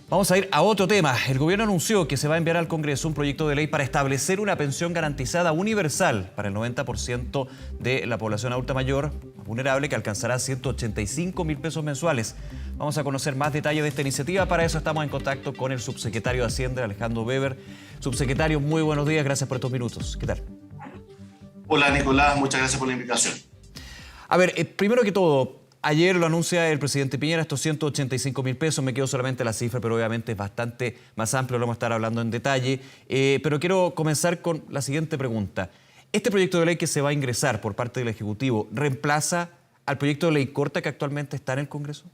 Vamos a ir a otro tema. El gobierno anunció que se va a enviar al Congreso un proyecto de ley para establecer una pensión garantizada universal para el 90% de la población adulta mayor vulnerable, que alcanzará 185.000 pesos mensuales. Vamos a conocer más detalles de esta iniciativa. Para eso estamos en contacto con el subsecretario de Hacienda, Alejandro Weber. Subsecretario, muy buenos días. Gracias por estos minutos. ¿Qué tal? Hola Nicolás, muchas gracias por la invitación. A ver, primero que todo, ayer lo anuncia el presidente Piñera, estos 185.000 pesos, me quedo solamente la cifra, pero obviamente es bastante más amplio, lo vamos a estar hablando en detalle. Pero quiero comenzar con la siguiente pregunta. ¿Este proyecto de ley que se va a ingresar por parte del Ejecutivo reemplaza al proyecto de ley corta que actualmente está en el Congreso?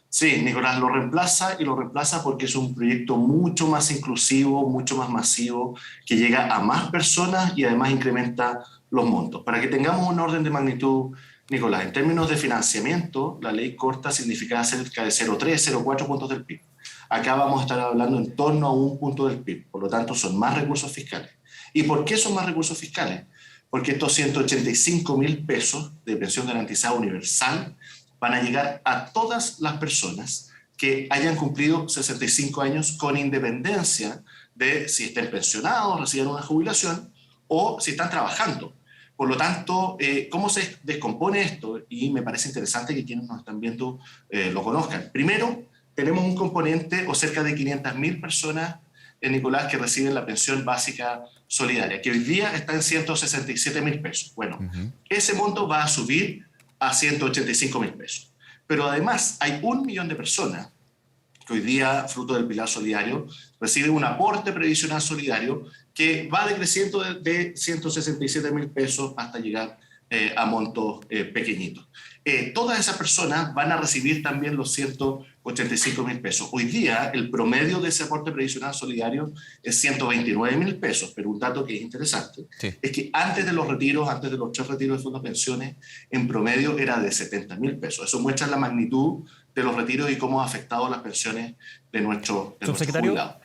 Sí, Nicolás, lo reemplaza porque es un proyecto mucho más inclusivo, mucho más masivo, que llega a más personas y además incrementa los montos. Para que tengamos un orden de magnitud, Nicolás, en términos de financiamiento, la ley corta significa cerca de 0,3, 0,4 puntos del PIB. Acá vamos a estar hablando en torno a 1 punto del PIB, por lo tanto son más recursos fiscales. ¿Y por qué son más recursos fiscales? Porque estos 185.000 pesos de pensión garantizada universal van a llegar a todas las personas que hayan cumplido 65 años con independencia de si estén pensionados, reciban una jubilación o si están trabajando. Por lo tanto, ¿cómo se descompone esto? Y me parece interesante que quienes nos están viendo lo conozcan. Primero, tenemos un componente o cerca de 500.000 personas, Nicolás, que reciben la pensión básica solidaria, que hoy día está en 167.000 pesos. Bueno, ese monto va a subir a 185.000 pesos. Pero además hay 1 millón de personas que hoy día, fruto del Pilar Solidario, reciben un aporte previsional solidario que va decreciendo de 167.000 pesos hasta llegar a montos pequeñitos. Todas esas personas van a recibir también los 185.000 pesos. Hoy día el promedio de ese aporte previsional solidario es 129.000 pesos, pero un dato que es interesante es que antes de los retiros, antes de los 3 retiros de fondos de pensiones, en promedio era de 70.000 pesos. Eso muestra la magnitud de los retiros y cómo ha afectado las pensiones de nuestros jubilados.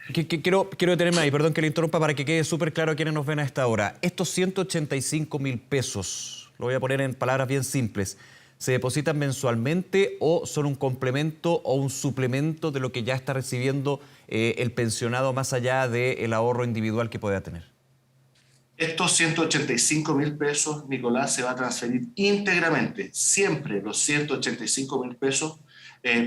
Quiero detenerme ahí, perdón que le interrumpa, para que quede súper claro a quienes nos ven a esta hora. Estos 185.000 pesos, lo voy a poner en palabras bien simples, ¿se depositan mensualmente o son un complemento o un suplemento de lo que ya está recibiendo el pensionado más allá del ahorro individual que pueda tener? Estos 185.000 pesos, Nicolás, se va a transferir íntegramente, siempre los 185.000 pesos,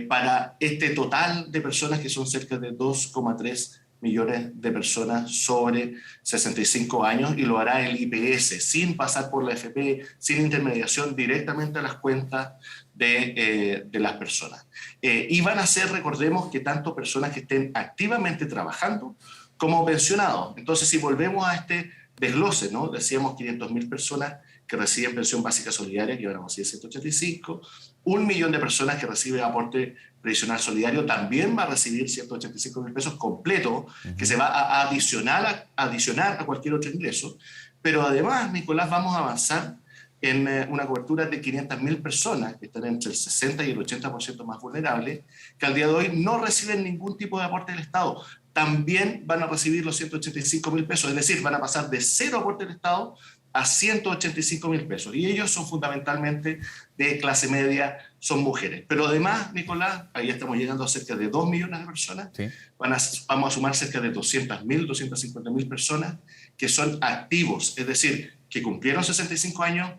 para este total de personas que son cerca de 2,3 millones de personas sobre 65 años, y lo hará el IPS, sin pasar por la AFP, sin intermediación, directamente a las cuentas de las personas. Y van a ser, recordemos, que tanto personas que estén activamente trabajando como pensionados. Entonces, si volvemos a este desglose, ¿no? Decíamos 500.000 personas que reciben pensión básica solidaria, que van a recibir 185, 1 millón de personas que reciben aporte previsional solidario también va a recibir 185.000 pesos completo, que se va a adicionar a cualquier otro ingreso. Pero además, Nicolás, vamos a avanzar en una cobertura de 500.000 personas que están entre el 60 y el 80% más vulnerables, que al día de hoy no reciben ningún tipo de aporte del Estado. También van a recibir los 185.000 pesos, es decir, van a pasar de 0 aporte del Estado a 185.000 pesos. Y ellos son fundamentalmente de clase media, son mujeres. Pero además, Nicolás, ahí estamos llegando a cerca de 2 millones de personas. Sí. Vamos a sumar cerca de 200.000, 250.000 personas que son activos, es decir, que cumplieron 65 años,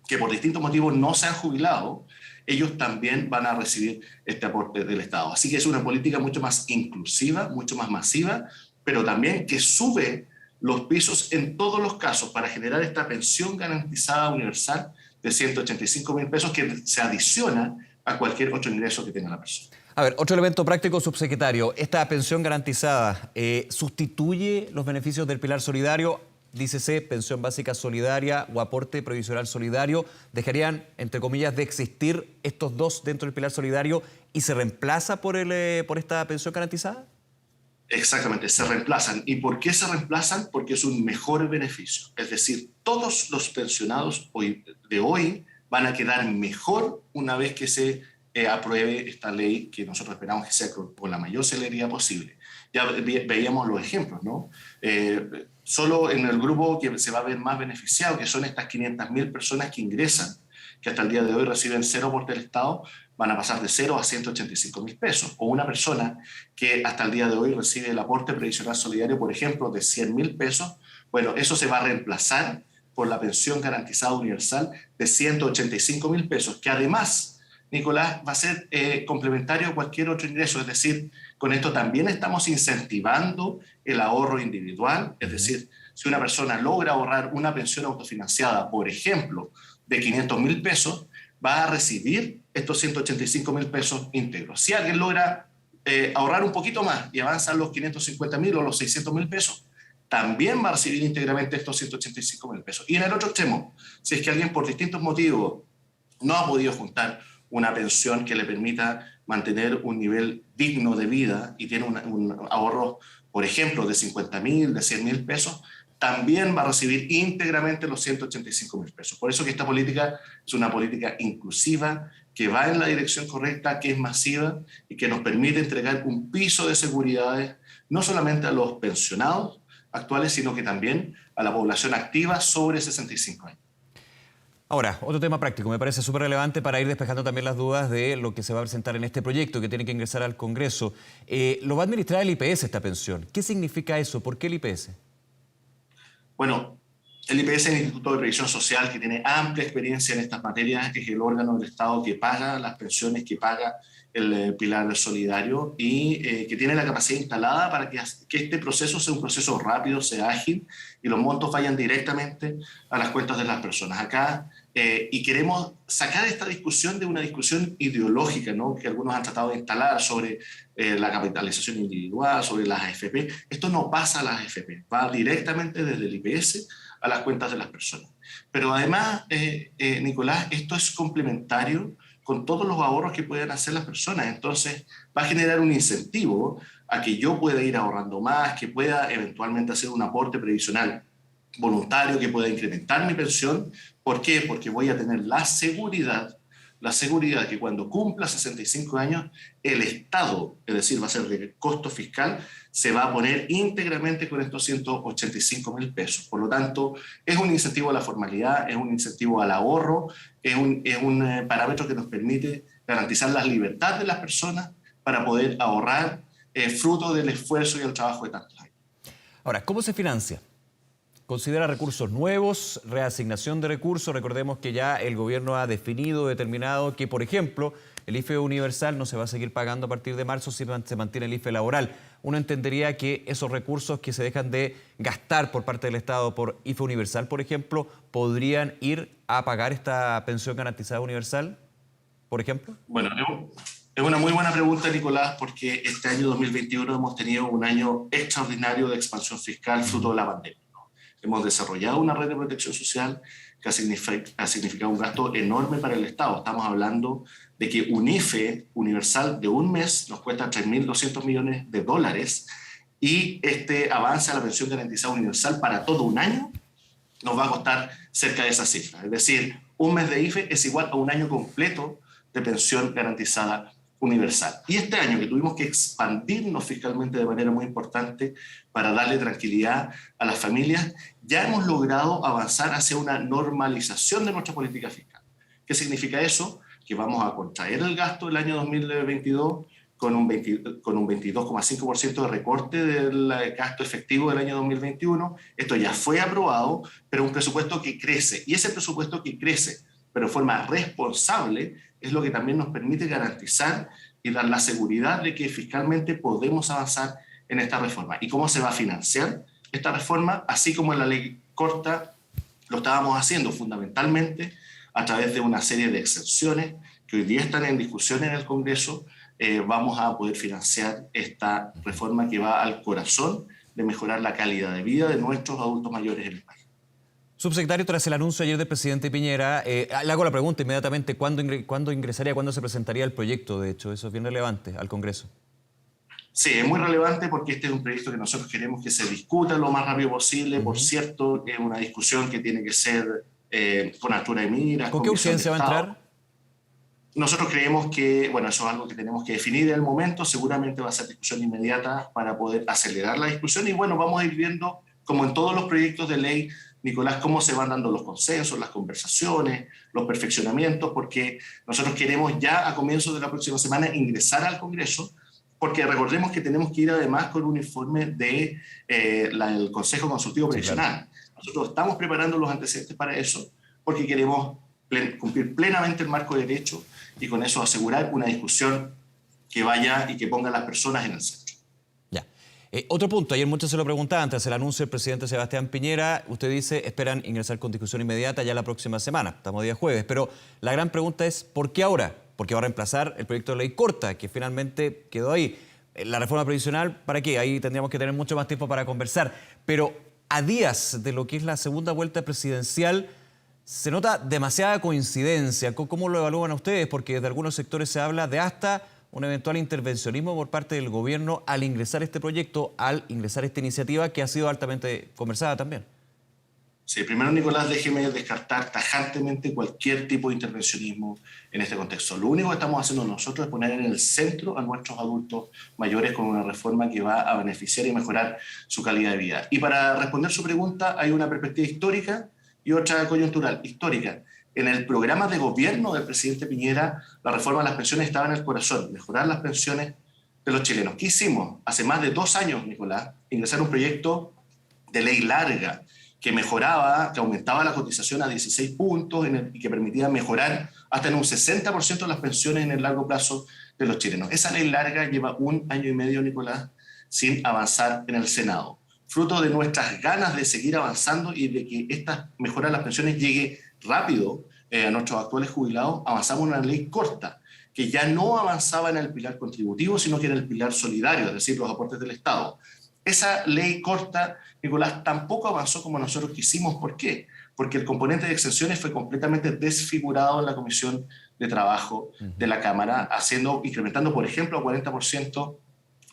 que por distintos motivos no se han jubilado. Ellos también van a recibir este aporte del Estado. Así que es una política mucho más inclusiva, mucho más masiva, pero también que sube los pisos en todos los casos para generar esta pensión garantizada universal de 185.000 pesos que se adiciona a cualquier otro ingreso que tenga la persona. A ver, otro elemento práctico, subsecretario. ¿Esta pensión garantizada sustituye los beneficios del Pilar Solidario? Dícese pensión básica solidaria o aporte previsional solidario. ¿Dejarían, entre comillas, de existir estos dos dentro del Pilar Solidario y se reemplaza por esta pensión garantizada? Exactamente, se reemplazan. ¿Y por qué se reemplazan? Porque es un mejor beneficio. Es decir, todos los pensionados de hoy van a quedar mejor una vez que se apruebe esta ley, que nosotros esperamos que sea con la mayor celeridad posible. Ya veíamos los ejemplos, ¿no? Solo en el grupo que se va a ver más beneficiado, que son estas 500.000 personas que ingresan, que hasta el día de hoy reciben 0 aporte del Estado, van a pasar de 0 a 185.000 pesos. O una persona que hasta el día de hoy recibe el aporte previsional solidario, por ejemplo, de 100.000 pesos, bueno, eso se va a reemplazar por la pensión garantizada universal de 185.000 pesos, que además, Nicolás, va a ser complementario a cualquier otro ingreso. Es decir, con esto también estamos incentivando el ahorro individual. Es decir, si una persona logra ahorrar una pensión autofinanciada, por ejemplo, de 500.000 pesos, va a recibir estos 185.000 pesos íntegros. Si alguien logra ahorrar un poquito más y avanza a los 550.000 o los 600.000 pesos, también va a recibir íntegramente estos 185.000 pesos. Y en el otro extremo, si es que alguien por distintos motivos no ha podido juntar una pensión que le permita mantener un nivel digno de vida y tiene un ahorro, por ejemplo, de 50.000, de 100.000 pesos, también va a recibir íntegramente los 185.000 pesos. Por eso que esta política es una política inclusiva, que va en la dirección correcta, que es masiva y que nos permite entregar un piso de seguridades no solamente a los pensionados actuales, sino que también a la población activa sobre 65 años. Ahora, otro tema práctico, me parece súper relevante para ir despejando también las dudas de lo que se va a presentar en este proyecto que tiene que ingresar al Congreso. Lo va a administrar el IPS esta pensión. ¿Qué significa eso? ¿Por qué el IPS? Bueno, el IPS es el Instituto de Previsión Social, que tiene amplia experiencia en estas materias, es el órgano del Estado que paga las pensiones, que paga el pilar solidario y que tiene la capacidad instalada para que este proceso sea un proceso rápido, sea ágil y los montos vayan directamente a las cuentas de las personas. Acá, y queremos sacar esta discusión de una discusión ideológica, ¿no?, que algunos han tratado de instalar sobre la capitalización individual, sobre las AFP. Esto no pasa a las AFP, va directamente desde el IPS a las cuentas de las personas. Pero además, Nicolás, esto es complementario con todos los ahorros que puedan hacer las personas. Entonces, va a generar un incentivo a que yo pueda ir ahorrando más, que pueda eventualmente hacer un aporte previsional voluntario, que pueda incrementar mi pensión. ¿Por qué? Porque voy a tener la seguridad que cuando cumpla 65 años, el Estado, es decir, va a ser de costo fiscal, se va a poner íntegramente con estos 185.000 pesos. Por lo tanto, es un incentivo a la formalidad, es un incentivo al ahorro, es un parámetro que nos permite garantizar la libertad de las personas para poder ahorrar fruto del esfuerzo y el trabajo de tantos años. Ahora, ¿cómo se financia? ¿Considera recursos nuevos, reasignación de recursos? Recordemos que ya el gobierno ha definido, determinado que, por ejemplo, el IFE universal no se va a seguir pagando a partir de marzo si se mantiene el IFE laboral. Uno entendería que esos recursos que se dejan de gastar por parte del Estado por IFE universal, por ejemplo, podrían ir a pagar esta pensión garantizada universal, por ejemplo. Bueno, es una muy buena pregunta, Nicolás, porque este año 2021 hemos tenido un año extraordinario de expansión fiscal fruto de la pandemia. Hemos desarrollado una red de protección social que ha significado un gasto enorme para el Estado. Estamos hablando de que un IFE universal de un mes nos cuesta $3.200 millones y este avance a la pensión garantizada universal para todo un año nos va a costar cerca de esa cifra. Es decir, un mes de IFE es igual a un año completo de pensión garantizada universal. Y este año que tuvimos que expandirnos fiscalmente de manera muy importante para darle tranquilidad a las familias, ya hemos logrado avanzar hacia una normalización de nuestra política fiscal. ¿Qué significa eso? Que vamos a contraer el gasto del año 2022 con un 22,5% de recorte del gasto efectivo del año 2021. Esto ya fue aprobado, pero un presupuesto que crece. Y ese presupuesto que crece, pero de forma responsable, es lo que también nos permite garantizar y dar la seguridad de que fiscalmente podemos avanzar en esta reforma. ¿Y cómo se va a financiar esta reforma? Así como en la ley corta lo estábamos haciendo, fundamentalmente a través de una serie de exenciones que hoy día están en discusión en el Congreso. Vamos a poder financiar esta reforma que va al corazón de mejorar la calidad de vida de nuestros adultos mayores en el país. Subsecretario, tras el anuncio ayer del presidente Piñera, le hago la pregunta inmediatamente, ¿cuándo ingresaría, cuándo se presentaría el proyecto? De hecho, eso es bien relevante al Congreso. Sí, es muy relevante porque este es un proyecto que nosotros queremos que se discuta lo más rápido posible. Por cierto, es una discusión que tiene que ser con altura de miras. ¿Con qué urgencia va a entrar? Nosotros creemos que, bueno, eso es algo que tenemos que definir en el momento. Seguramente va a ser discusión inmediata para poder acelerar la discusión. Y bueno, vamos a ir viendo, como en todos los proyectos de ley, Nicolás, cómo se van dando los consensos, las conversaciones, los perfeccionamientos, porque nosotros queremos ya a comienzos de la próxima semana ingresar al Congreso, porque recordemos que tenemos que ir además con un informe del Consejo Consultivo Previsional. Claro. Nosotros estamos preparando los antecedentes para eso, porque queremos cumplir plenamente el marco de derecho y con eso asegurar una discusión que vaya y que ponga a las personas en el centro. Ya. Otro punto, ayer muchos se lo preguntaban, tras el anuncio del presidente Sebastián Piñera, usted dice, esperan ingresar con discusión inmediata ya la próxima semana, estamos día jueves, pero la gran pregunta es, ¿por qué ahora? Porque va a reemplazar el proyecto de ley corta, que finalmente quedó ahí. La reforma previsional, ¿para qué? Ahí tendríamos que tener mucho más tiempo para conversar, pero a días de lo que es la segunda vuelta presidencial, se nota demasiada coincidencia. ¿Cómo lo evalúan ustedes? Porque desde algunos sectores se habla de hasta un eventual intervencionismo por parte del gobierno al ingresar este proyecto, al ingresar esta iniciativa que ha sido altamente conversada también. Sí, primero, Nicolás, déjeme descartar tajantemente cualquier tipo de intervencionismo en este contexto. Lo único que estamos haciendo nosotros es poner en el centro a nuestros adultos mayores con una reforma que va a beneficiar y mejorar su calidad de vida. Y para responder su pregunta, hay una perspectiva histórica y otra coyuntural. Histórica. En el programa de gobierno del presidente Piñera, la reforma de las pensiones estaba en el corazón, mejorar las pensiones de los chilenos. ¿Qué hicimos? Hace más de 2 años, Nicolás, ingresar un proyecto de ley larga que mejoraba, que aumentaba la cotización a 16 puntos y que permitía mejorar hasta en un 60% las pensiones en el largo plazo de los chilenos. Esa ley larga lleva 1 año y medio, Nicolás, sin avanzar en el Senado. Fruto de nuestras ganas de seguir avanzando y de que esta mejora de las pensiones llegue rápido a nuestros actuales jubilados, avanzamos en una ley corta, que ya no avanzaba en el pilar contributivo, sino que en el pilar solidario, es decir, los aportes del Estado. Esa ley corta, Nicolás, tampoco avanzó como nosotros quisimos. ¿Por qué? Porque el componente de exenciones fue completamente desfigurado en la Comisión de Trabajo de la Cámara, incrementando, por ejemplo, a 40%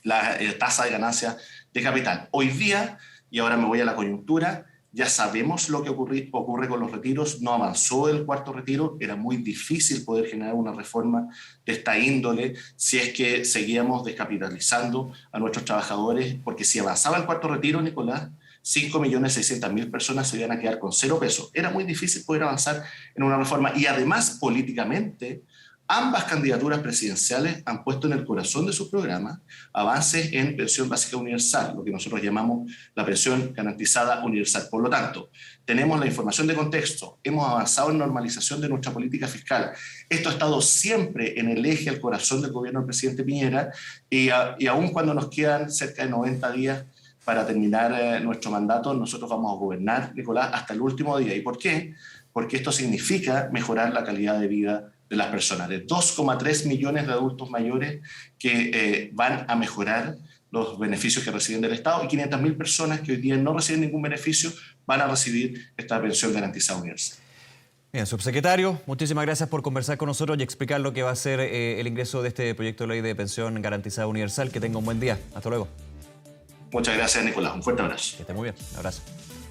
la tasa de ganancia de capital. Hoy día, y ahora me voy a la coyuntura, ya sabemos lo que ocurre con los retiros. No avanzó el cuarto retiro, era muy difícil poder generar una reforma de esta índole si es que seguíamos descapitalizando a nuestros trabajadores, porque si avanzaba el cuarto retiro, Nicolás, 5.600.000 personas se iban a quedar con 0 pesos. Era muy difícil poder avanzar en una reforma y además políticamente ambas candidaturas presidenciales han puesto en el corazón de sus programas avances en pensión básica universal, lo que nosotros llamamos la pensión garantizada universal. Por lo tanto, tenemos la información de contexto, hemos avanzado en normalización de nuestra política fiscal. Esto ha estado siempre en el eje, el corazón del gobierno del presidente Piñera y aun cuando nos quedan cerca de 90 días para terminar nuestro mandato, nosotros vamos a gobernar, Nicolás, hasta el último día. ¿Y por qué? Porque esto significa mejorar la calidad de vida de las personas, de 2,3 millones de adultos mayores que van a mejorar los beneficios que reciben del Estado y 500.000 personas que hoy día no reciben ningún beneficio van a recibir esta pensión garantizada universal. Bien, subsecretario, muchísimas gracias por conversar con nosotros y explicar lo que va a ser el ingreso de este proyecto de ley de pensión garantizada universal. Que tenga un buen día. Hasta luego. Muchas gracias, Nicolás. Un fuerte abrazo. Que esté muy bien. Un abrazo.